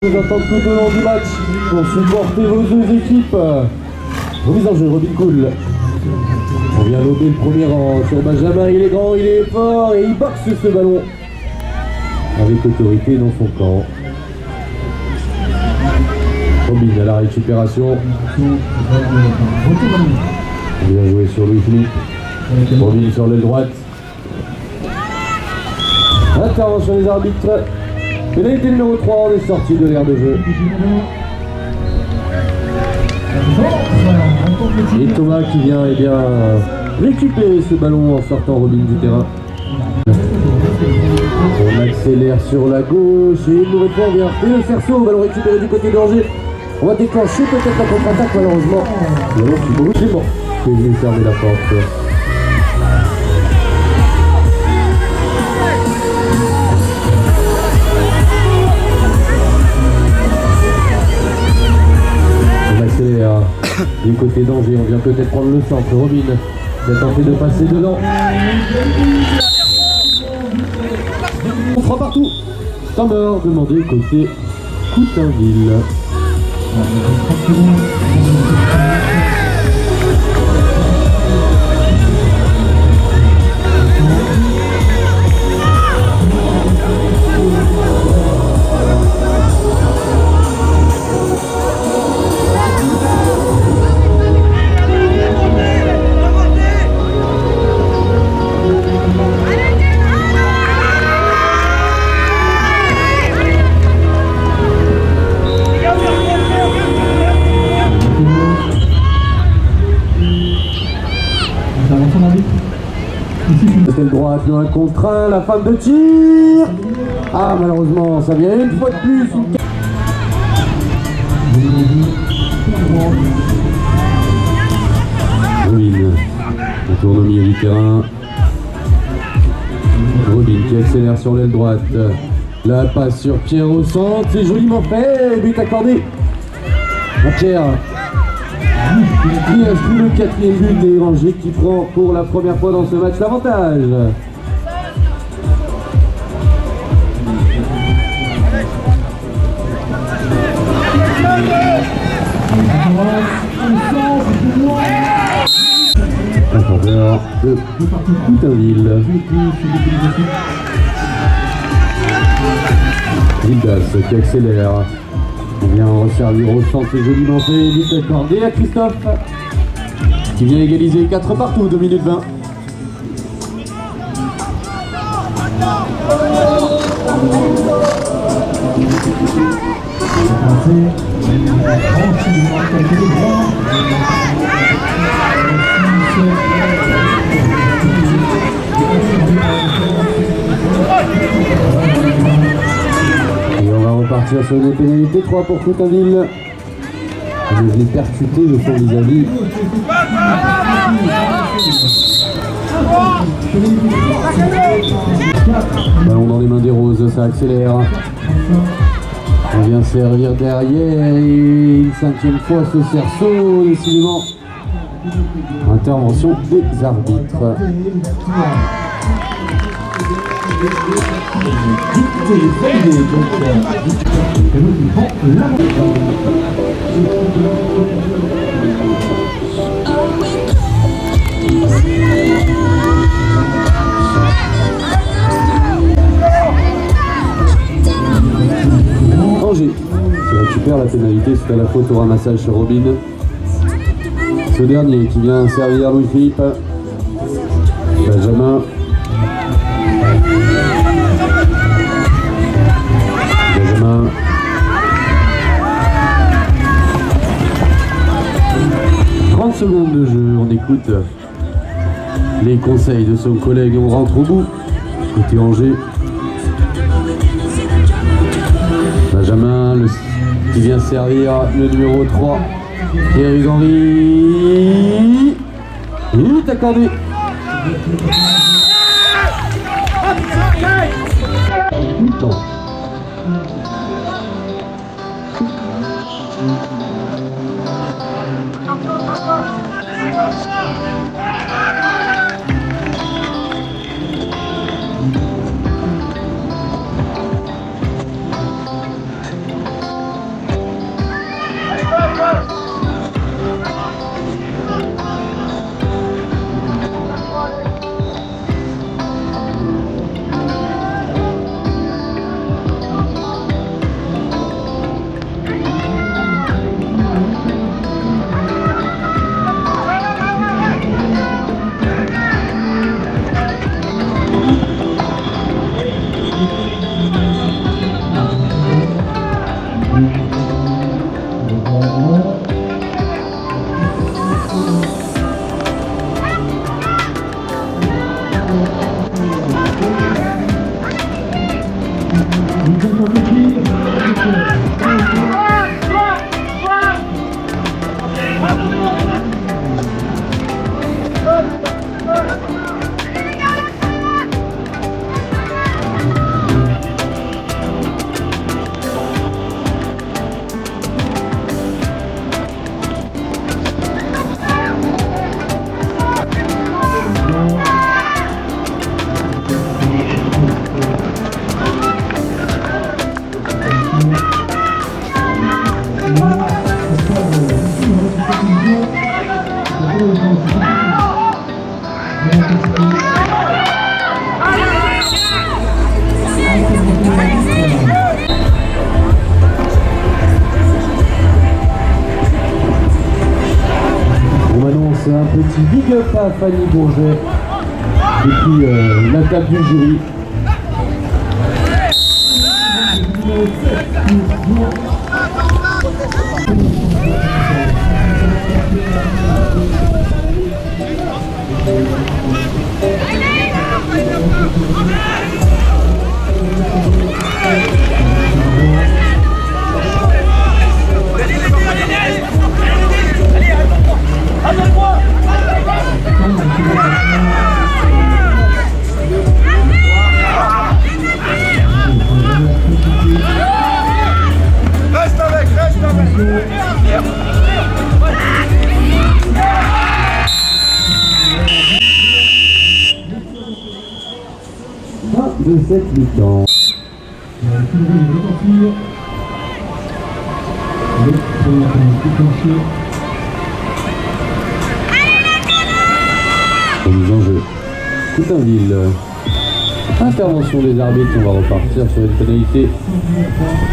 Vous attendez tout au long du match pour supporter vos deux équipes. Remise en jeu, Robin Cool. On vient lober le premier rang sur Benjamin, il est grand, il est fort et il boxe ce ballon avec autorité dans son camp. Robin à la récupération. Bien joué sur Louis-Philippe. Robin sur l'aile droite. Intervention des arbitres. Pénalité numéro 3, on est sorti de l'aire de jeu. Et Thomas qui vient récupérer ce ballon en sortant Robin du terrain. On accélère sur la gauche et une nouvelle fois on vient faire le cerceau, ballon récupéré du côté d'Angers. On va déclencher peut-être la contre-attaque malheureusement. Le ballon qui brûle, c'est bon. C'est venu fermer la porte. Du côté d'Angers, on vient peut-être prendre le centre. Robin a tenté de passer dedans. On fera partout. Temps mort demandé côté Coutainville. C'était le droit de 1 contre 1, la fin de tir. Ah malheureusement ça vient une fois de plus. Robin, on tourne au milieu du terrain. Robin qui accélère sur l'aile droite. La passe sur Pierre au centre, c'est joliment fait, but accordé à Pierre. Qui inscrit le 4e but et Angers qui prend pour la première fois dans ce match l'avantage. En faveur de Coutainville. Vildas qui accélère. On vient resservir au centre, c'est joliment fait, but accordé à Christophe qui vient égaliser 4 partout, 2 minutes 20. Repartir sur une pénalité, 3 pour Coutainville. Je l'ai percuté de son vis-à-vis. Ballon dans les mains des Roses, ça accélère. On vient servir derrière et une 5e fois ce cerceau, décidément. Intervention des arbitres. Angers qui récupère la pénalité suite à la faute au ramassage sur Robin. Ce dernier qui vient servir Louis-Philippe. Benjamin. Benjamin. « 30 secondes de jeu, on écoute les conseils de son collègue et on rentre au bout. Côté Angers. Benjamin qui vient servir le numéro 3. Thierry Henry. But accordé. Temps. petit big up à Fanny Bourget depuis la table du jury. De cette mi-temps. Mise en jeu. Coutainville. Intervention des arbitres, on va repartir sur une pénalité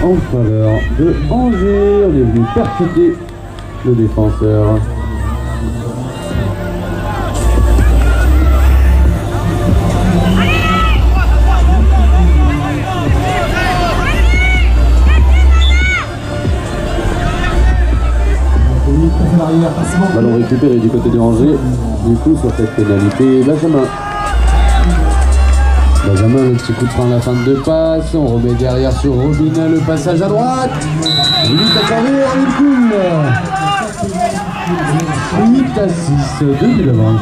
en faveur de Angers. On est venu percuter le défenseur. Ballon récupéré du côté de Angers. Du coup, sur cette pénalité, Benjamin, le petit coup de frein à la fin de deux passes. On remet derrière sur Robin, le passage à droite. 8 à 6, 2 buts d'avance.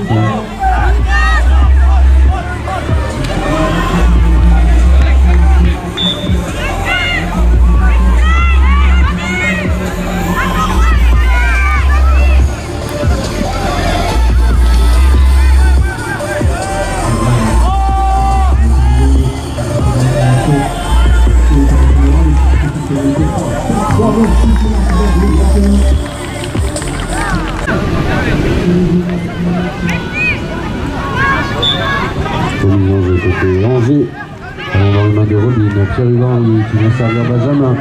Côté Angers, dans les mains de Robin, Pierre Hughan qui vient servir Benjamin.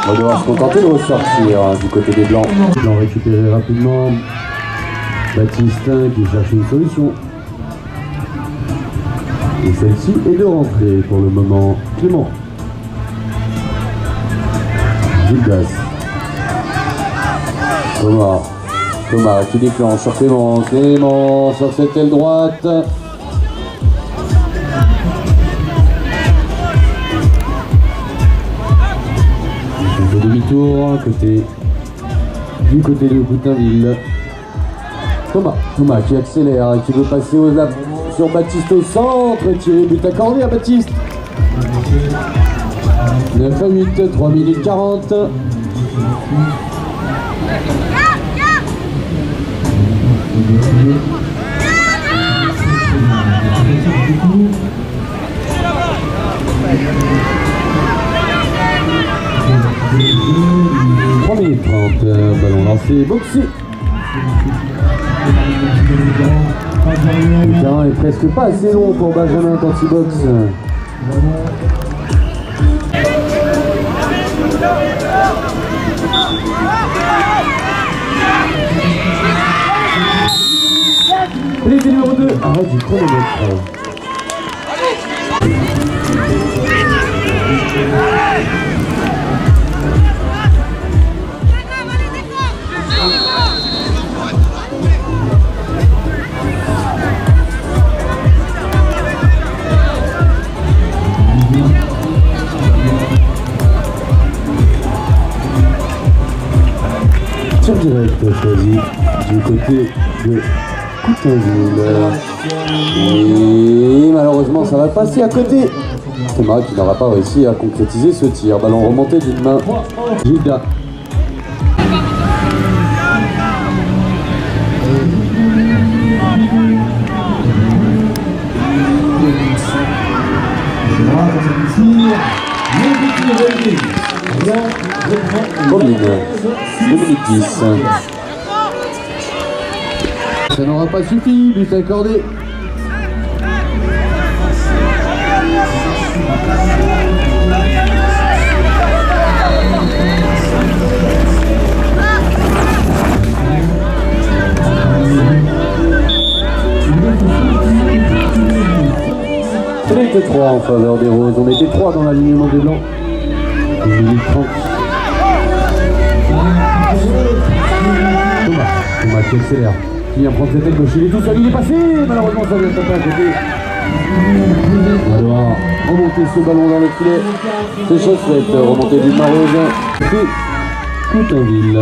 On va devoir se contenter de ressortir du côté des Blancs. Blanc récupéré rapidement. Baptistin qui cherche une solution. Et celle-ci est de rentrer pour le moment. Clément. Gildas. Thomas qui déclenche sur Clément. Clément sur cette aile droite. Un peu demi-tour du côté de Coutainville. Thomas qui accélère, qui veut passer sur Baptiste au centre. Tiré, but accordé à Baptiste. 9 à 8, 3 minutes 40. Minutes 30, ballon lancé, boxé. Le terrain est presque pas assez long pour Benjamin quand il boxe. Pénalité numéro 2, arrêt du chronomètre. Tir direct choisi du côté de Coutainville. Et malheureusement ça va passer à côté. Thomas qui n'aura pas réussi à concrétiser ce tir. Ballon remonté d'une main. Gilda. Robin, 2 minutes 10. Ça n'aura pas suffi, but accordé. 3 en faveur des Roses. On était 3 dans l'alignement des Blancs. 1 minute 30. Thomas qui accélère. Qui vient prendre cette aile gauche. Il est tout seul, il est passé. Malheureusement, ça vient taper à côté. On va devoir remonter ce ballon dans le filet. C'est chose faite. Remonter du Marose. C'est Coutainville.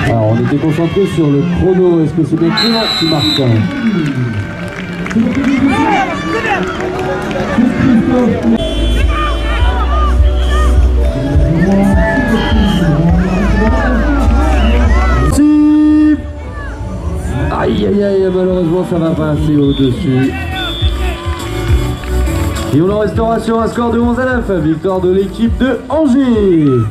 Alors, on était concentré sur le chrono. Est-ce que c'est bien Clément qui marque? Aïe aïe aïe, malheureusement ça va pas assez au-dessus. Et on en restera sur un score de 11-9, victoire de l'équipe de Angers.